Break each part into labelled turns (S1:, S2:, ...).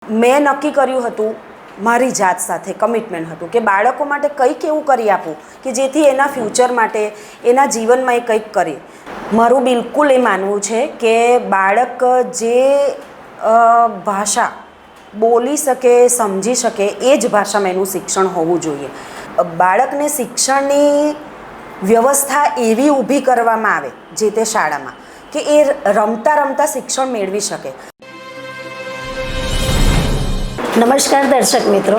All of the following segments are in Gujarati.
S1: મેં નક્કી કર્યું હતું મારી જાત સાથે કમિટમેન્ટ હતું કે બાળકો માટે કંઈક એવું કરી આપું કે જેથી એના ફ્યુચર માટે એના જીવનમાં એ કંઈક કરે. મારું બિલકુલ એ માનવું છે કે બાળક જે ભાષા બોલી શકે સમજી શકે એ જ ભાષામાં એનું શિક્ષણ હોવું જોઈએ. બાળકને શિક્ષણની વ્યવસ્થા એવી ઊભી કરવામાં આવે જે તે શાળામાં કે એ રમતા રમતા શિક્ષણ મેળવી શકે.
S2: નમસ્કાર દર્શક મિત્રો,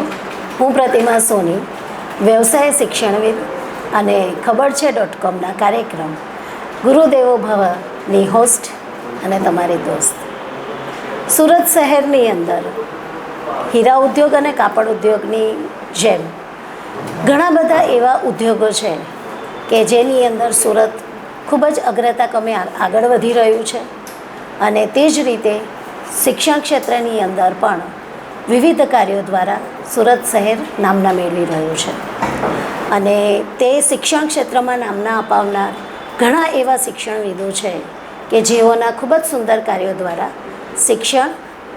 S2: હું પ્રતિમા સોની, વ્યવસાય શિક્ષણવિદ અને ખબર છે .comના કાર્યક્રમ ગુરુદેવો ભવની હોસ્ટ અને તમારી દોસ્ત. સુરત શહેરની અંદર હીરા ઉદ્યોગ અને કાપડ ઉદ્યોગની જેમ ઘણા બધા એવા ઉદ્યોગો છે કે જેની અંદર સુરત ખૂબ જ અગ્રતાક્રમે આગળ વધી રહ્યું છે અને તે જ રીતે શિક્ષણ ક્ષેત્રની અંદર પણ વિવિધ કાર્યો દ્વારા સુરત શહેર નામના મેળવી રહ્યું છે અને તે શિક્ષણ ક્ષેત્રમાં નામના અપાવનાર ઘણા એવા શિક્ષણવિદો છે કે જેઓના ખૂબ જ સુંદર કાર્યો દ્વારા શિક્ષણ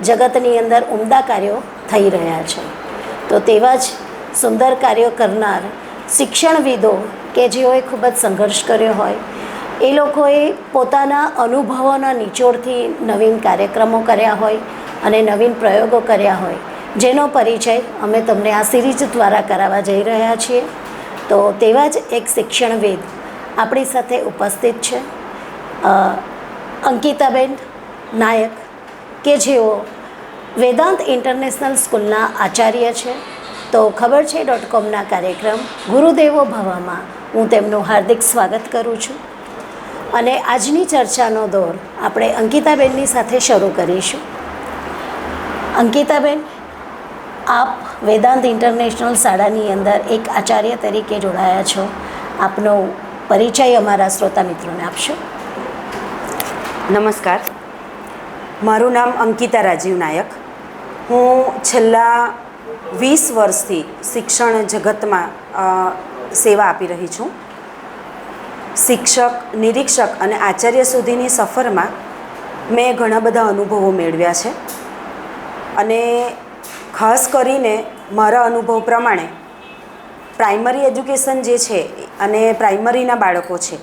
S2: જગતની અંદર ઉમદા કાર્યો થઈ રહ્યા છે. તો તેવા જ સુંદર કાર્યો કરનાર શિક્ષણવિદો કે જેઓએ ખૂબ જ સંઘર્ષ કર્યો હોય, એ લોકોએ પોતાના અનુભવોના નિચોડથી નવીન કાર્યક્રમો કર્યા હોય અને નવીન પ્રયોગો કર્યા હોય, જેનો પરિચય અમે તમને આ સિરીઝ દ્વારા કરાવવા જઈ રહ્યા છીએ. તો તેવા જ એક શિક્ષણવિદ આપણી સાથે ઉપસ્થિત છે, અંકિતાબેન નાયક, કે જેઓ વેદાંત ઇન્ટરનેશનલ સ્કૂલના આચાર્ય છે. તો ખબર છે .comના કાર્યક્રમ ગુરુદેવો ભવમાં હું તેમનું હાર્દિક સ્વાગત કરું છું અને આજની ચર્ચાનો દોર આપણે અંકિતાબેનની સાથે શરૂ કરીશું. અંકિતાબેન, આપ વેદાંત ઇન્ટરનેશનલ શાળાની અંદર એક આચાર્ય તરીકે જોડાયા છો. આપનો પરિચય અમારા શ્રોતા મિત્રોને આપશો.
S1: નમસ્કાર, મારું નામ અંકિતા રાજીવ નાયક. હું છેલ્લા 20 વર્ષથી શિક્ષણ જગતમાં સેવા આપી રહી છું. શિક્ષક, નિરીક્ષક અને આચાર્ય સુધીની સફરમાં મેં ઘણા બધા અનુભવો મેળવ્યા છે અને ખાસ કરીને મારા અનુભવ પ્રમાણે પ્રાઇમરી એજ્યુકેશન જે છે અને પ્રાઇમરીના બાળકો છે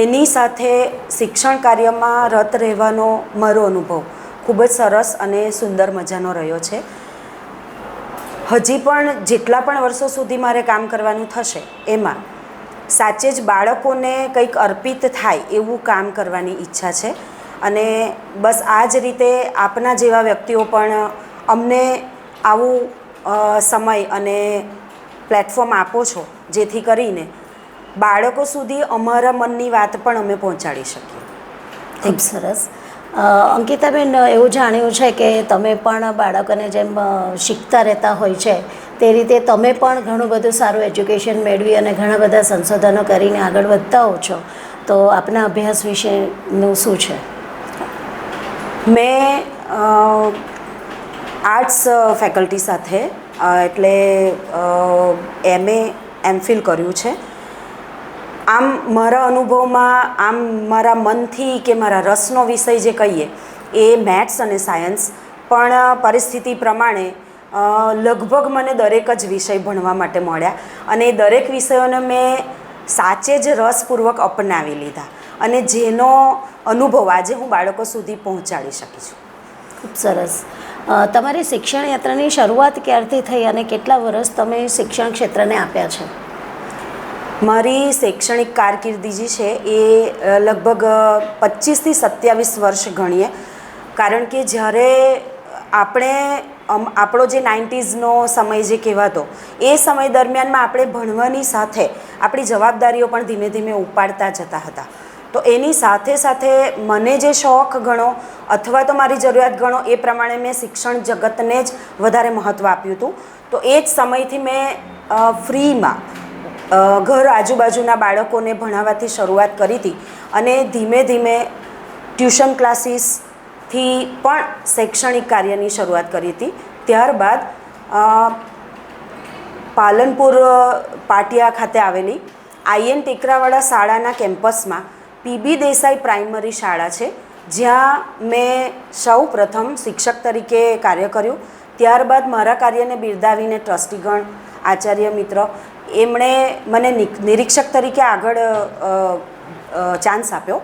S1: એની સાથે શિક્ષણ કાર્યમાં રત રહેવાનો મારો અનુભવ ખૂબ જ સરસ અને સુંદર મજાનો રહ્યો છે. હજી પણ જેટલા પણ વર્ષો સુધી મારે કામ કરવાનું થશે એમાં સાચે જ બાળકોને કંઈક અર્પિત થાય એવું કામ કરવાની ઈચ્છા છે અને બસ આ જ રીતે આપના જેવા વ્યક્તિઓ પણ અમને આવું સમય અને પ્લેટફોર્મ આપો છો જેથી કરીને બાળકો સુધી અમારા મનની વાત પણ અમે પહોંચાડી શકીએ.
S2: ખૂબ સરસ. અંકિતાબેન, એવું જાણ્યું છે કે તમે પણ બાળકોને જેમ શીખતા રહેતા હોય છે તે રીતે તમે પણ ઘણું બધું સારું એજ્યુકેશન મેળવી અને ઘણા બધા સંશોધનો કરીને આગળ વધતા હો છો. તો આપના અભ્યાસ વિશેનું શું છે?
S1: મેં આર્ટ્સ ફેકલ્ટી સાથે એટલે MA કર્યું છે. આમ મારા અનુભવમાં આમ મારા મનથી કે મારા રસનો વિષય જે કહીએ એ મેથ્સ અને સાયન્સ, પણ પરિસ્થિતિ પ્રમાણે લગભગ મને દરેક જ વિષય ભણવા માટે મળ્યા અને એ દરેક વિષયોને મેં સાચે જ રસપૂર્વક અપનાવી લીધા અને જેનો અનુભવ આજે હું બાળકો સુધી પહોંચાડી શકી છું.
S2: ખૂબ સરસ. તમારી શિક્ષણ યાત્રાની શરૂઆત ક્યારથી થઈ અને કેટલા વર્ષ તમે શિક્ષણ ક્ષેત્રને આપ્યા છે?
S1: મારી શૈક્ષણિક કારકિર્દી જે છે એ લગભગ 25 થી 27 વર્ષ ગણીએ, કારણ કે જ્યારે આપણો જે 90sનો સમય જે કહેવાતો એ સમય દરમિયાનમાં આપણે ભણવાની સાથે આપણી જવાબદારીઓ પણ ધીમે ધીમે ઉપાડતા જતા હતા. તો એની સાથે સાથે મને જે શોખ ગણો અથવા તો મારી જરૂરિયાત ગણો એ પ્રમાણે મેં શિક્ષણ જગતને જ વધારે મહત્ત્વ આપ્યું હતું. તો એ જ સમયથી મેં ફ્રીમાં ઘર આજુબાજુના બાળકોને ભણાવવાથી શરૂઆત કરી હતી અને ધીમે ધીમે ટ્યુશન ક્લાસીસથી પણ શૈક્ષણિક કાર્યની શરૂઆત કરી હતી. ત્યારબાદ પાલનપુર પાટિયા ખાતે આવેલી IN ટેકરાવાડા શાળાના કેમ્પસમાં PB દેસાઈ પ્રાઇમરી શાળા છે, જ્યાં મેં સૌ પ્રથમ શિક્ષક તરીકે કાર્ય કર્યું. ત્યારબાદ મારા કાર્યને બિરદાવીને ટ્રસ્ટીગણ, આચાર્ય મિત્ર એમણે મને નિરીક્ષક તરીકે આગળ ચાન્સ આપ્યો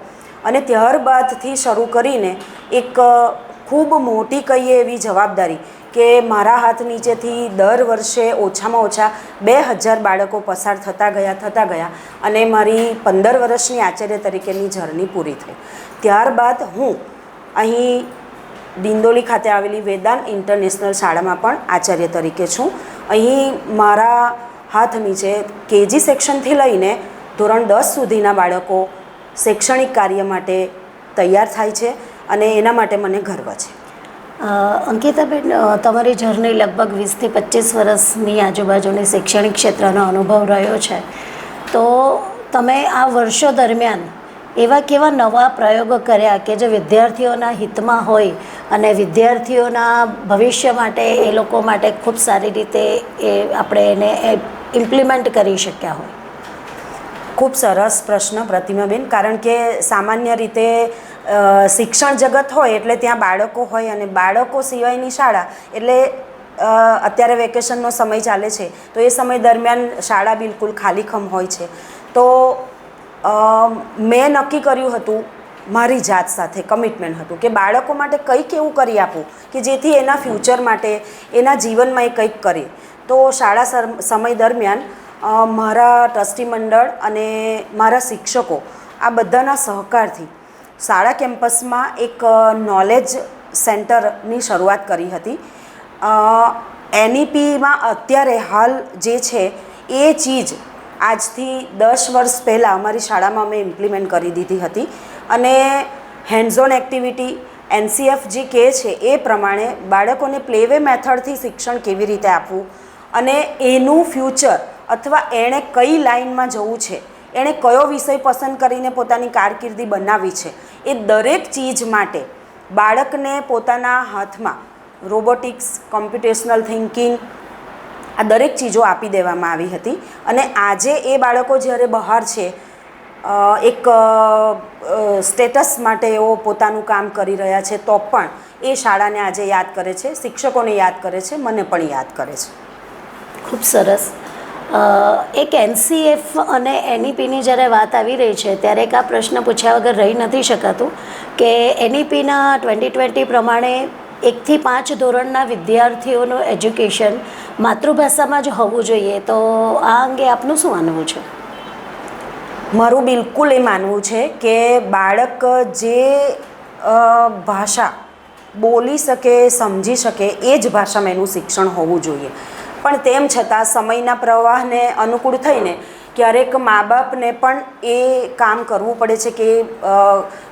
S1: અને ત્યારબાદથી શરૂ કરીને એક ખૂબ મોટી કહીએ એવી જવાબદારી કે મારા હાથ નીચેથી દર વર્ષે ઓછામાં ઓછા 2000 બાળકો પસાર થતા ગયા અને મારી 15 વર્ષની આચાર્ય તરીકેની જર્ની પૂરી થઈ. ત્યારબાદ હું અહીં દિંડોલી ખાતે આવેલી વેદાંત ઇન્ટરનેશનલ શાળામાં પણ આચાર્ય તરીકે છું. અહીં મારા હાથ નીચે કેજી સેક્શનથી લઈને ધોરણ 10 સુધીના બાળકો શૈક્ષણિક કાર્ય માટે તૈયાર થાય છે અને એના માટે મને ગર્વ છે.
S2: અંકિતાબેન, તમારી જર્ની લગભગ 20થી 25 વર્ષની આજુબાજુની શૈક્ષણિક ક્ષેત્રનો અનુભવ રહ્યો છે, તો તમે આ વર્ષો દરમિયાન એવા કેવા નવા પ્રયોગો કર્યા કે જે વિદ્યાર્થીઓના હિતમાં હોય અને વિદ્યાર્થીઓના ભવિષ્ય માટે, એ લોકો માટે ખૂબ સારી રીતે આપણે એને ઇમ્પ્લિમેન્ટ કરી શક્યા હોય?
S1: ખૂબ સરસ પ્રશ્ન પ્રતિમાબેન, કારણ કે સામાન્ય રીતે શિક્ષણ જગત હોય એટલે ત્યાં બાળકો હોય અને બાળકો સિવાયની શાળા એટલે અત્યારે વેકેશનનો સમય ચાલે છે તો એ સમય દરમિયાન શાળા બિલકુલ ખાલીખમ હોય છે. તો મેં નક્કી કર્યું હતું, મારી જાત સાથે કમિટમેન્ટ હતું કે બાળકો માટે કંઈક એવું કરી આપું કે જેથી એના ફ્યુચર માટે, એના જીવનમાં એ કંઈક કરે. તો શાળા સમય દરમિયાન મારા ટ્રસ્ટી મંડળ અને મારા શિક્ષકો આ બધાના સહકારથી શાળા કેમ્પસમાં એક નોલેજ સેન્ટરની શરૂઆત કરી હતી. NEPમાં અત્યારે હાલ જે છે એ ચીજ આજથી 10 વર્ષ પહેલાં અમારી શાળામાં અમે ઇમ્પ્લિમેન્ટ કરી દીધી હતી અને હેન્ડ્સ ઓન એક્ટિવિટી NCF જે કહે છે એ પ્રમાણે બાળકોને પ્લેવે મેથડથી શિક્ષણ કેવી રીતે આપવું અને એનું ફ્યુચર અથવા એણે કઈ લાઇનમાં જવું છે, એણે કયો વિષય પસંદ કરીને પોતાની કારકિર્દી બનાવી છે, એ દરેક ચીજ માટે બાળકને પોતાના હાથમાં રોબોટિક્સ, કોમ્પ્યુટેશનલ થિંકિંગ આ દરેક ચીજો આપી દેવામાં આવી હતી. અને આજે એ બાળકો જ્યારે બહાર છે એક સ્ટેટસ માટે એઓ પોતાનું કામ કરી રહ્યા છે તો પણ એ શાળાને આજે યાદ કરે છે, શિક્ષકોને યાદ કરે છે, મને પણ યાદ કરે છે.
S2: ખૂબ સરસ. એક NCF અને NEPની જ્યારે વાત આવી રહી છે ત્યારે એક આ પ્રશ્ન પૂછ્યા વગર રહી નથી શકાતું કે NEPના 2020 પ્રમાણે 1 થી 5 ધોરણના વિદ્યાર્થીઓનું એજ્યુકેશન માતૃભાષામાં જ હોવું જોઈએ, તો આ અંગે આપનું શું માનવું છે?
S1: મારું બિલકુલ એ માનવું છે કે બાળક જે ભાષા બોલી શકે, સમજી શકે એ જ ભાષામાં એનું શિક્ષણ હોવું જોઈએ. પણ તેમ છતાં સમયના પ્રવાહને અનુકૂળ થઈને ક્યારેક મા બાપને પણ એ કામ કરવું પડે છે કે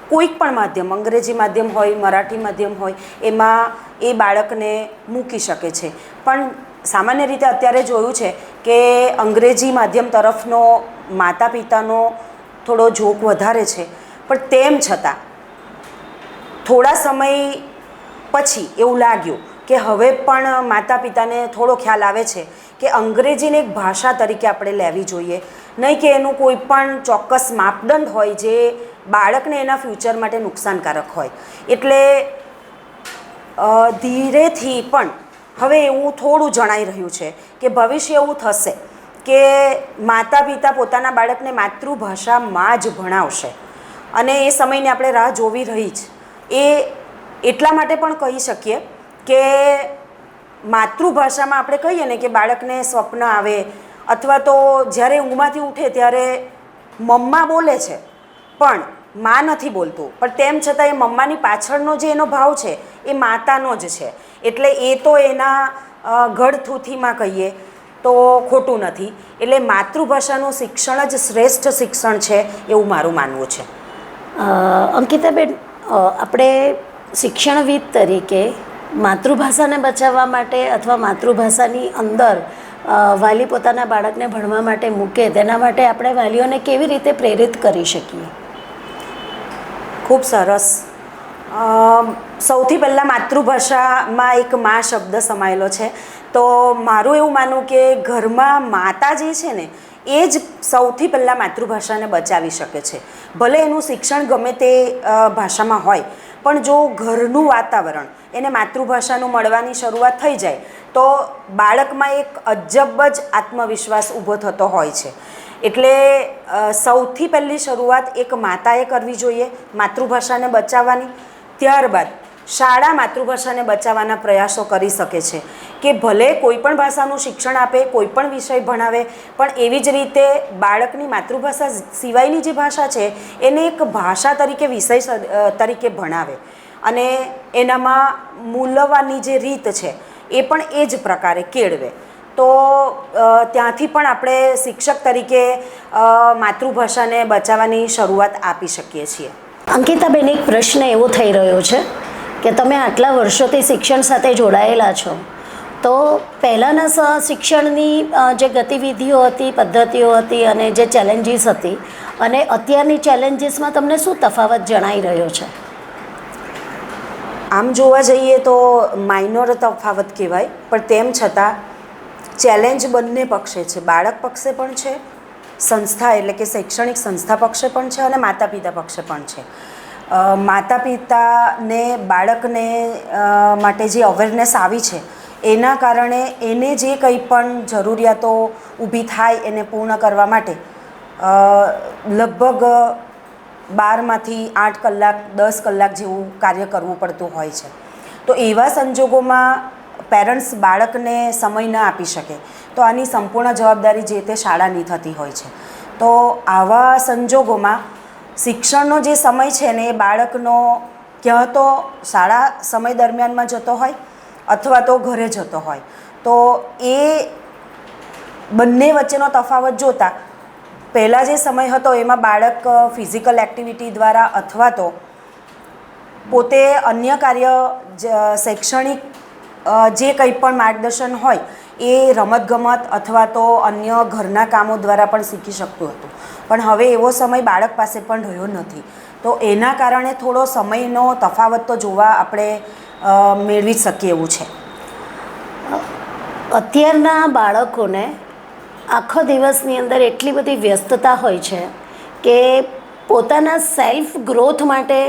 S1: કોઈક પણ માધ્યમ, અંગ્રેજી માધ્યમ હોય, મરાઠી માધ્યમ હોય, એમાં એ બાળકને મૂકી શકે છે. પણ સામાન્ય રીતે અત્યારે જોયું છે કે અંગ્રેજી માધ્યમ તરફનો માતા પિતાનો થોડો ઝોક વધારે છે. પણ તેમ છતાં થોડા સમય પછી એવું લાગ્યું કે હવે પણ માતા પિતાને થોડો ખ્યાલ આવે છે કે અંગ્રેજીને એક ભાષા તરીકે આપણે લેવી જોઈએ, નહીં કે એનું કોઈ પણ ચોક્કસ માપદંડ હોય જે બાળકને એના ફ્યુચર માટે નુકસાનકારક હોય. એટલે ધીરેથી પણ હવે એવું થોડું જણાઈ રહ્યું છે કે ભવિષ્ય એવું થશે કે માતા પિતા પોતાના બાળકને માતૃભાષામાં જ ભણાવશે અને એ સમયને આપણે રાહ જોવી રહી જ. એ એટલા માટે પણ કહી શકીએ કે માતૃભાષામાં આપણે કહીએ ને કે બાળકને સ્વપ્ન આવે અથવા તો જ્યારે ઊંઘમાંથી ઉઠે ત્યારે મમ્મા બોલે છે પણ માં નથી બોલતું, પણ તેમ છતાં એ મમ્માની પાછળનો જે એનો ભાવ છે એ માતાનો જ છે. એટલે એ તો એના ગળથૂથીમાં કહીએ તો ખોટું નથી. એટલે માતૃભાષાનું શિક્ષણ જ શ્રેષ્ઠ શિક્ષણ છે એવું મારું માનવું છે.
S2: અંકિતાબેન, આપણે શિક્ષણવિદ તરીકે માતૃભાષાને બચાવવા માટે અથવા માતૃભાષાની અંદર વાલી પોતાના બાળકને ભણવા માટે મૂકે તેના માટે આપણે વાલીઓને કેવી રીતે પ્રેરિત કરી શકીએ?
S1: ખૂબ સરસ. સૌથી પહેલાં માતૃભાષામાં એક મા શબ્દ સમાયેલો છે તો મારું એવું માનવું કે ઘરમાં માતા જે છે ને એ જ સૌથી પહેલાં માતૃભાષાને બચાવી શકે છે. ભલે એનું શિક્ષણ ગમે તે ભાષામાં હોય પણ જો ઘરનું વાતાવરણ એને માતૃભાષાનું મળવાની શરૂઆત થઈ જાય તો બાળકમાં એક અજબ જ આત્મવિશ્વાસ ઊભો થતો હોય છે. એટલે સૌથી પહેલી શરૂઆત એક માતાએ કરવી જોઈએ માતૃભાષાને બચાવવાની. ત્યારબાદ શાળા માતૃભાષાને બચાવવાના પ્રયાસો કરી શકે છે કે ભલે કોઈ પણ ભાષાનું શિક્ષણ આપે, કોઈ પણ વિષય ભણાવે, પણ એવી જ રીતે બાળકની માતૃભાષા સિવાયની જે ભાષા છે એને એક ભાષા તરીકે, વિષય તરીકે ભણાવે અને એનામાં મૂલવવાની જે રીત છે એ પણ એ જ પ્રકારે કેળવે. તો ત્યાંથી પણ આપણે શિક્ષક તરીકે માતૃભાષાને બચાવવાની શરૂઆત આપી શકીએ છીએ.
S2: અંકિતાબેન, એક પ્રશ્ન એવો થઈ રહ્યો છે કે તમે આટલા વર્ષોથી શિક્ષણ સાથે જોડાયેલા છો, તો પહેલાંના શિક્ષણની જે ગતિવિધિઓ હતી, પદ્ધતિઓ હતી અને જે ચેલેન્જીસ હતી અને અત્યારની ચેલેન્જીસમાં તમને શું તફાવત જણાઈ રહ્યો છે?
S1: આમ જોવા જઈએ તો માઇનોર તફાવત કહેવાય, પણ તેમ છતાં ચેલેન્જ બંને પક્ષે છે. બાળક પક્ષે પણ છે, સંસ્થા એટલે કે શૈક્ષણિક સંસ્થા પક્ષે પણ છે અને માતા પિતા પક્ષે પણ છે. માતા પિતાને બાળકને માટે જે અવેરનેસ આવી છે એના કારણે એને જે કંઈ પણ જરૂરિયાતો ઊભી થાય એને પૂર્ણ કરવા માટે લગભગ 12માંથી 8 કલાક 10 કલાક જેવું કાર્ય કરવું પડતું હોય છે. તો એવા સંજોગોમાં પેરેન્ટ્સ બાળકને સમય ન આપી શકે તો આની સંપૂર્ણ જવાબદારી જે તે શાળાની થતી હોય છે. તો આવા સંજોગોમાં શિક્ષણનો જે સમય છે ને એ બાળકનો ક્યાં તો શાળા સમય દરમિયાનમાં જતો હોય અથવા તો ઘરે જતો હોય. તો એ બંને વચ્ચેનો તફાવત જોતા પહેલાં જે સમય હતો એમાં બાળક ફિઝિકલ એક્ટિવિટી દ્વારા અથવા તો પોતે અન્ય કાર્ય શૈક્ષણિક જે કંઈ પણ માર્ગદર્શન હોય એ રમતગમત અથવા તો અન્ય ઘરના કામો દ્વારા પણ શીખી શકતું હતું. પણ હવે એવો સમય બાળક પાસે પણ રહ્યો નથી. તો એના કારણે થોડો સમયનો તફાવત તો જોવા આપણે મેળવી શકીએ એવું છે.
S2: અત્યારના બાળકોને આખો દિવસની અંદર એટલી બધી વ્યસ્તતા હોય છે કે પોતાના સેલ્ફ ગ્રોથ માટે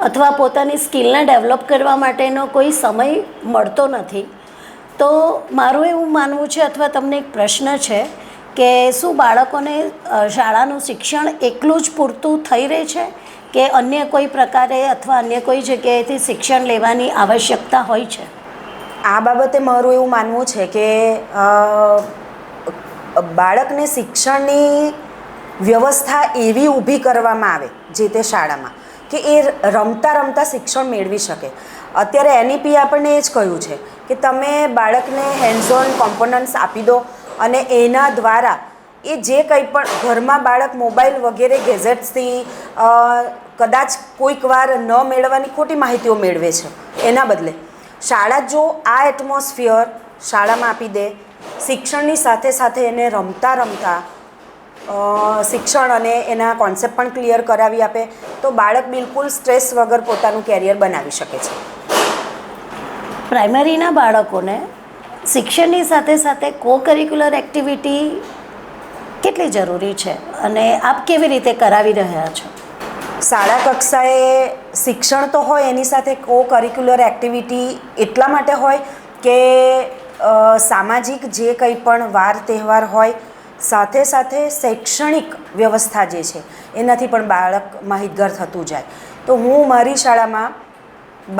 S2: અથવા પોતાની સ્કિલને ડેવલપ કરવા માટેનો કોઈ સમય મળતો નથી. તો મારું એવું માનવું છે અથવા તમને એક પ્રશ્ન છે કે શું બાળકોને શાળાનું શિક્ષણ એકલું જ પૂરતું થઈ રહે છે કે અન્ય કોઈ પ્રકારે અથવા અન્ય કોઈ જગ્યાએથી શિક્ષણ લેવાની આવશ્યકતા હોય છે?
S1: આ બાબતે મારું એવું માનવું છે કે બાળકને શિક્ષણની વ્યવસ્થા એવી ઊભી કરવામાં આવે જે તે શાળામાં કે એ રમતા રમતા શિક્ષણ મેળવી શકે. અત્યારે NEP આપણને એ જ કહ્યું છે કે તમે બાળકને હેન્ડ્સ ઓન કોમ્પોનન્ટ્સ આપી દો અને એના દ્વારા એ જે કંઈ પણ ઘરમાં બાળક મોબાઈલ વગેરે ગેઝેટ્સથી કદાચ કોઈક વાર ન મેળવવાની ખોટી માહિતીઓ મેળવે છે. એના બદલે શાળા જો આ એટમોસ્ફિયર શાળામાં આપી દે, શિક્ષણની સાથે સાથે એને રમતા રમતા શિક્ષણ અને એના કોન્સેપ્ટ પણ ક્લિયર કરાવી આપે તો બાળક બિલકુલ સ્ટ્રેસ વગર પોતાનું કેરિયર બનાવી શકે છે.
S2: પ્રાઇમરીના બાળકોને શિક્ષણની સાથે સાથે કો કરિક્યુલર એક્ટિવિટી કેટલી જરૂરી છે અને આપ કેવી રીતે કરાવી રહ્યા છો?
S1: શાળા કક્ષાએ શિક્ષણ તો હોય, એની સાથે કો કરિક્યુલર એક્ટિવિટી એટલા માટે હોય કે સામાજિક જે કંઈ પણ વાર તહેવાર હોય સાથે સાથે શૈક્ષણિક વ્યવસ્થા જે છે એનાથી પણ બાળક માહિતગાર થતું જાય. તો હું મારી શાળામાં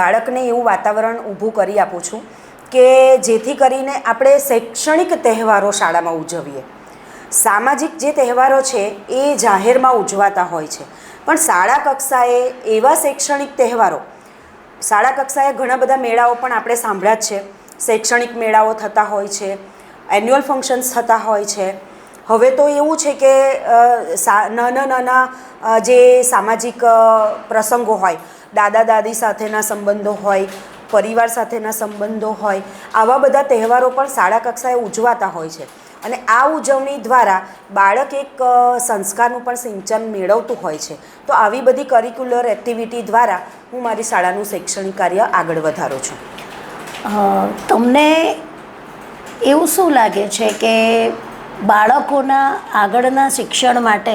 S1: બાળકને એવું વાતાવરણ ઊભું કરી આપું છું કે જેથી કરીને આપણે શૈક્ષણિક તહેવારો શાળામાં ઉજવીએ. સામાજિક જે તહેવારો છે એ જાહેરમાં ઉજવાતા હોય છે, પણ શાળા કક્ષાએ એવા શૈક્ષણિક તહેવારો, શાળા કક્ષાએ ઘણા બધા મેળાઓ પણ આપણે સાંભળ્યા જ છે. શૈક્ષણિક મેળાઓ થતા હોય છે, એન્યુઅલ ફંક્શન્સ થતા હોય છે. હવે તો એવું છે કે નાના નાના જે સામાજિક પ્રસંગો હોય, દાદા દાદી સાથેના સંબંધો હોય, પરિવાર સાથેના સંબંધો હોય, આવા બધા તહેવારો પણ શાળા કક્ષાએ ઉજવાતા હોય છે. અને આ ઉજવણી દ્વારા બાળક એક સંસ્કારનું પણ સિંચન મેળવતું હોય છે. તો આવી બધી કરિક્યુલર એક્ટિવિટી દ્વારા હું મારી શાળાનું શૈક્ષણિક કાર્ય આગળ વધારું છું.
S2: તમને એવું શું લાગે છે કે બાળકોના આગળના શિક્ષણ માટે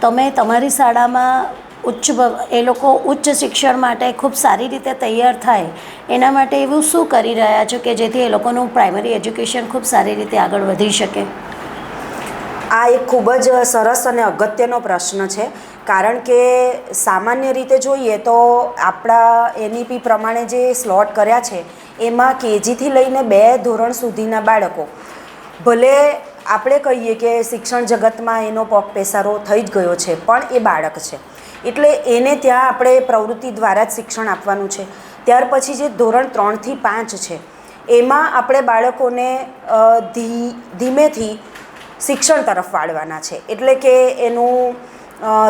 S2: તમે તમારી શાળામાં એ લોકો ઉચ્ચ શિક્ષણ માટે ખૂબ સારી રીતે તૈયાર થાય એના માટે એવું શું કરી રહ્યા છો કે જેથી એ લોકોનું પ્રાઇમરી એજ્યુકેશન ખૂબ સારી રીતે આગળ વધી શકે?
S1: આ એક ખૂબ જ સરસ અને અગત્યનો પ્રશ્ન છે, કારણ કે સામાન્ય રીતે જોઈએ તો આપણા NEP પ્રમાણે જે સ્લોટ કર્યા છે એમાં KG થી લઈને 2 ધોરણ સુધીના બાળકો, ભલે આપણે કહીએ કે શિક્ષણ જગતમાં એનો પગ પેસારો થઈ જ ગયો છે, પણ એ બાળક છે એટલે એને ત્યાં આપણે પ્રવૃત્તિ દ્વારા જ શિક્ષણ આપવાનું છે. ત્યાર પછી જે ધોરણ 3 થી 5 છે એમાં આપણે બાળકોને ધીમેથી શિક્ષણ તરફ વાળવાના છે, એટલે કે એનું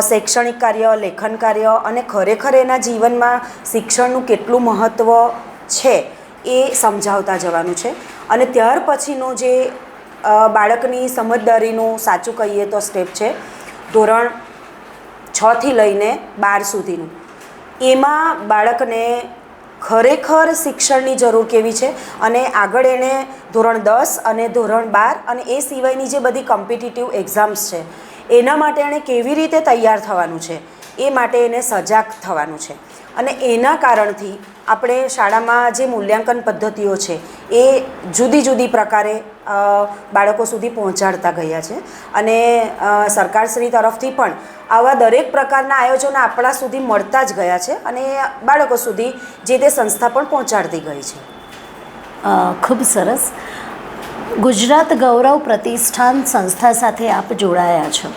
S1: શૈક્ષણિક કાર્ય, લેખન કાર્ય અને ખરેખર એના જીવનમાં શિક્ષણનું કેટલું મહત્ત્વ છે એ સમજાવતા જવાનું છે. અને ત્યાર પછીનો જે બાળકની સમજદારીનું સાચું કહીએ તો સ્ટેપ છે ધોરણ 6 થી લઈને 12 સુધીનું. એમાં બાળકને ખરેખર શિક્ષણની જરૂર કેવી છે અને આગળ એને ધોરણ 10 અને ધોરણ 12 અને એ સિવાયની જે બધી કોમ્પિટિટિવ એક્ઝામ્સ છે એના માટે એણે કેવી રીતે તૈયાર થવાનું છે એ માટે એને સજાગ થવાનું છે. અને એના કારણથી આપણે શાળામાં જે મૂલ્યાંકન પદ્ધતિઓ છે એ જુદી જુદી પ્રકારે બાળકો સુધી પહોંચાડતા ગયા છે. અને સરકારશ્રી તરફથી પણ આવા દરેક પ્રકારના આયોજનો આપણા સુધી મળતા જ ગયા છે અને બાળકો સુધી જે તે સંસ્થા પણ પહોંચાડતી ગઈ છે.
S2: ખૂબ સરસ. ગુજરાત ગૌરવ પ્રતિષ્ઠાન સંસ્થા સાથે આપ જોડાયા છો,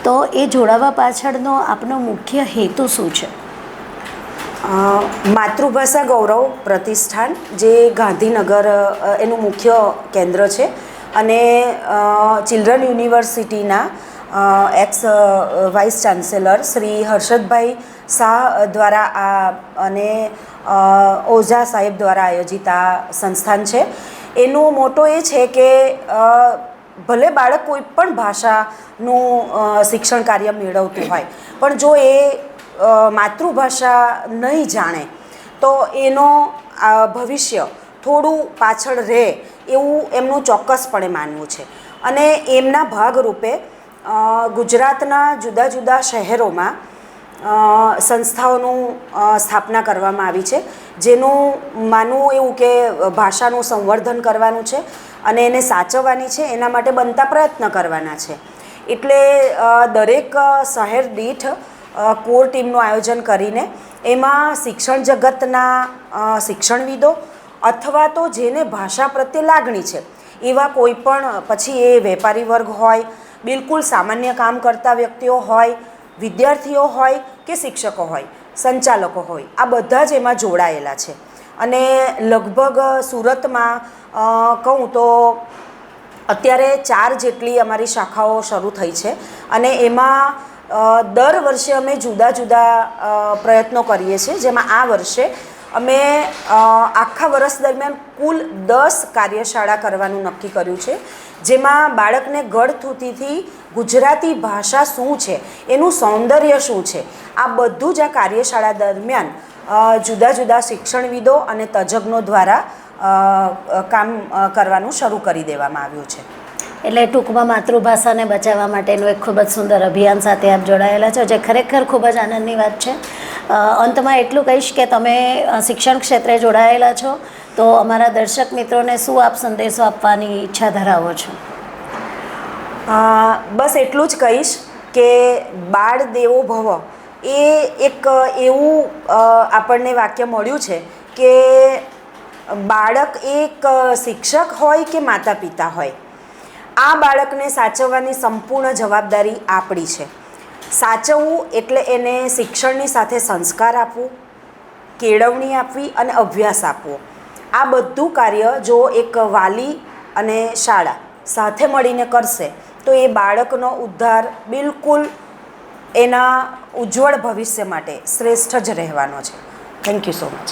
S2: તો એ જોડાવા પાછળનો આપનો મુખ્ય હેતુ શું છે?
S1: માતૃભાષા ગૌરવ પ્રતિષ્ઠાન જે ગાંધીનગર એનું મુખ્ય કેન્દ્ર છે અને ચિલ્ડ્રન યુનિવર્સિટીના ex vice chancellor Shri Harshadbhai Shah દ્વારા અને ઓઝા સાહેબ દ્વારા આયોજિત આ સંસ્થાન છે. એનો મોટો એ છે કે ભલે બાળક કોઈ પણ ભાષાનું શિક્ષણ કાર્ય મેળવતું હોય, પણ જો એ માતૃભાષા નહીં જાણે તો એનો ભવિષ્ય થોડું પાછળ રહે એવું એમનું ચોક્કસપણે માનવું છે. અને એમના ભાગરૂપે ગુજરાતના જુદા જુદા શહેરોમાં સંસ્થાઓનું સ્થાપના કરવામાં આવી છે, જેનું માનવું એવું કે ભાષાનું સંવર્ધન કરવાનું છે અને એને સાચવવાની છે, એના માટે બનતા પ્રયત્ન કરવાના છે. એટલે દરેક શહેર દીઠ કોર ટીમનું આયોજન કરીને એમાં શિક્ષણ જગતના શિક્ષણવિદો અથવા તો જેને ભાષા પ્રત્યે લાગણી છે એવા કોઈ પણ, પછી એ વેપારી વર્ગ હોય, બિલકુલ સામાન્ય કામ કરતા વ્યક્તિઓ હોય, વિદ્યાર્થીઓ હોય કે શિક્ષકો હોય, સંચાલકો હોય, આ બધા જ એમાં જોડાયેલા છે. અને લગભગ સુરતમાં કહું તો અત્યારે 4 જેટલી અમારી શાખાઓ શરૂ થઈ છે અને એમાં દર વર્ષે અમે જુદા જુદા પ્રયત્નો કરીએ છીએ, જેમાં આ વર્ષે અમે આખા વર્ષ દરમિયાન કુલ 10 કાર્યશાળા કરવાનું નક્કી કર્યું છે, જેમાં બાળકને ગળથૂથીથી ગુજરાતી ભાષા શું છે, એનું સૌંદર્ય શું છે, આ બધું જ આ કાર્યશાળા દરમિયાન જુદા જુદા શિક્ષણવિદો અને તજજ્ઞો દ્વારા કામ કરવાનું શરૂ કરી દેવામાં આવ્યું છે.
S2: એટલે ટૂંકમાં માતૃભાષાને બચાવવા માટેનું એક ખૂબ જ સુંદર અભિયાન સાથે આપ જોડાયેલા છો, જે ખરેખર ખૂબ જ આનંદની વાત છે. અંતમાં એટલું કહીશ કે તમે શિક્ષણ ક્ષેત્રે જોડાયેલા છો, તો અમારા દર્શક મિત્રોને શું આપ સંદેશો આપવાની ઈચ્છા ધરાવો છો?
S1: બસ એટલું જ કહીશ કે બાળ દેવો ભવ એ એક એવું આપણને વાક્ય મળ્યું છે કે બાળક એક શિક્ષક હોય કે માતા પિતા હોય, આ બાળકને સાચવવાની સંપૂર્ણ જવાબદારી આપણી છે. સાચવવું એટલે એને શિક્ષણની સાથે સંસ્કાર આપવું, કેળવણી આપવી અને અભ્યાસ આપવો. આ બધું કાર્ય જો એક વાલી અને શાળા સાથે મળીને કરશે તો એ બાળકનો ઉદ્ધાર બિલકુલ એના ઉજ્જવળ ભવિષ્ય માટે શ્રેષ્ઠ જ રહેવાનો છે. Thank you so much.